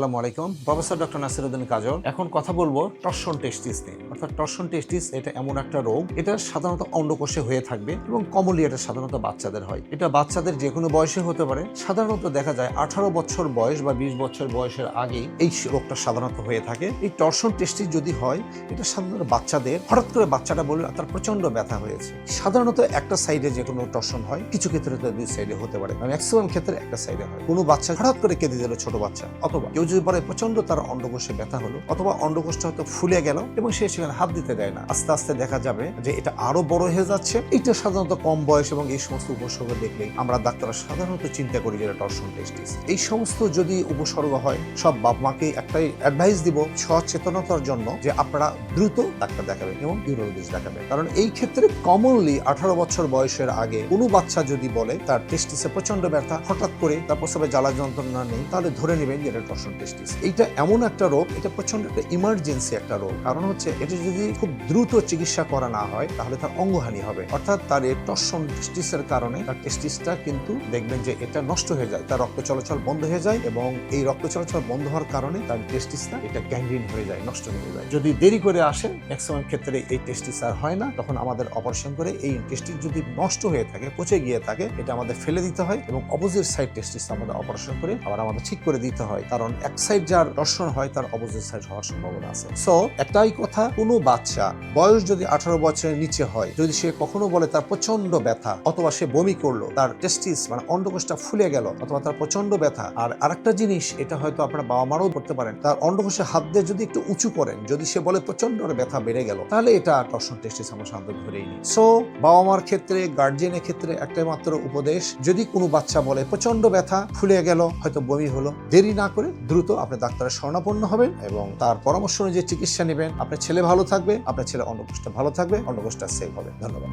আসসালামু আলাইকুম, professor doctor Nasiruddin কাজল। এখন কথা বলবো টর্সন টেস্টিস নিয়ে। অর্থাৎ টর্সন টেস্টিস এটা এমন একটা রোগ, এটা সাধারণত অন্ডকোষে হয়ে থাকবে এবং কমনলি এটা সাধারণত বাচ্চাদের হয়। এটা বাচ্চাদের যে কোনো বয়সে হতে পারে। সাধারণত দেখা যায় 18 বছর বয়স বা 20 বছর বয়সের আগেই এই রোগটা সাধারণত হয়ে থাকে। এই টর্সন টেস্টিস যদি হয়, এটা সাধারণত বাচ্চাদের হঠাৎ করে বাচ্চাটা বলে তার প্রচন্ড ব্যথা হয়েছে। সাধারণত একটা সাইডে যে কোনো টর্সন হয়, কিছু ক্ষেত্রে তো দুই সাইডে হতে পারে, ম্যাক্সিমাম ক্ষেত্রে একটা সাইডে হয়। কোনো বাচ্চা হঠাৎ করে কেঁদে দিল, ছোট বাচ্চা, অথবা কেউ যদি পরে প্রচন্ড তার অন্ডকোষে ব্যথা হলো, অথবা অন্ডকোষটা হয়তো ফুলে গেল এবং সে সেখানে হাত দিতে দেয় না, আস্তে আস্তে দেখা যাবে যে এটা আরো বড় হয়ে যাচ্ছে। এটা সাধারণত কম বয়স এবং এই সমস্ত উপসর্গ দেখলে আমরা ডাক্তাররা সাধারণত চিন্তা করি যে এটা টর্সন টেস্টিস। এই সমস্ত যদি উপসর্গ হয়, সব বাপ মাকে একটাই অ্যাডভাইস দিব সচেতনতার জন্য যে আপনারা দ্রুত ডাক্তার দেখাবেন এবং ইউরোলজিস্ট দেখাবেন। কারণ এই ক্ষেত্রে কমনলি 18 বছর বয়সের আগে কোনো বাচ্চা যদি বলে তার টেস্টিসে প্রচন্ড ব্যথা, হঠাৎ করে তার প্রস্রাবে জ্বালা যন্ত্রণা নেই, তাহলে ধরে নেবেন যে এটা টর্সন টেস্টিস। এইটা এমন একটা রোগ, এটা প্রচন্ড একটা ইমার্জেন্সি একটা রোগ। কারণ হচ্ছে এটা যদি খুব দ্রুত চিকিৎসা করা না হয় তাহলে তার অঙ্গহানি হবে। অর্থাৎ তার এই টর্সন টেস্টিসের কারণে তার টেস্টিসটা কিন্তু দেখবেন যে এটা নষ্ট হয়ে যায়, তার রক্ত চলাচল বন্ধ হয়ে যায় এবং এই রক্ত চলাচল বন্ধ হওয়ার কারণে তার টেস্টিসটা এটা গ্যাংগ্রিন হয়ে যায়, নষ্ট হয়ে যায়। যদি দেরি করে আসে, ম্যাক্সিমাম ক্ষেত্রে এই টেস্টিস আর হয় না, তখন আমাদের অপারেশন করে এই টেস্টিস যদি নষ্ট হয়ে থাকে, পচে গিয়ে থাকে, এটা আমাদের ফেলে দিতে হয় এবং অপোজিট সাইড টেস্টিস আমাদের অপারেশন করে আবার আমাদের ঠিক করে দিতে হয়। কারণ এক সাইড যার টর্সন হয় তার অপোজিট সাইড হওয়ার সম্ভাবনা আছে। সো একটাই কথা, কোনো বাচ্চা বয়স যদি 18 বছরের নিচে হয়, যদি সে কখনো বলে তার প্রচন্ড ব্যথা, অথবা সে বমি করলো, তার টেস্টিস মানে অন্ডকোষটা ফুলে গেল, অথবা তার প্রচন্ড ব্যথা, আর আরেকটা জিনিস, এটা হয়তো আপনার বাবা মারও করতে পারেন, তার অন্ডকোষে হাত দিয়ে যদি একটু উঁচু করেন, যদি সে বলে প্রচন্ড ব্যথা বেড়ে গেল, তাহলে এটা টর্সন টেস্টিস আমরা সাধারণত ধরেই নিই। সো বাবা মার ক্ষেত্রে, গার্জিয়ানের ক্ষেত্রে একটাই মাত্র উপদেশ, যদি কোনো বাচ্চা বলে প্রচন্ড ব্যথা, ফুলে গেল, হয়তো বমি হলো, দেরি না করে দ্রুত আপনি ডাক্তারের শরণাপন্ন হবেন এবং তার পরামর্শ অনুযায়ী চিকিৎসা নেবেন। আপনার ছেলে ভালো থাকবে, আপনার ছেলে অন্ডকোষটা ভালো থাকবে, অন্ডকোষটা সেভ হবে। ধন্যবাদ।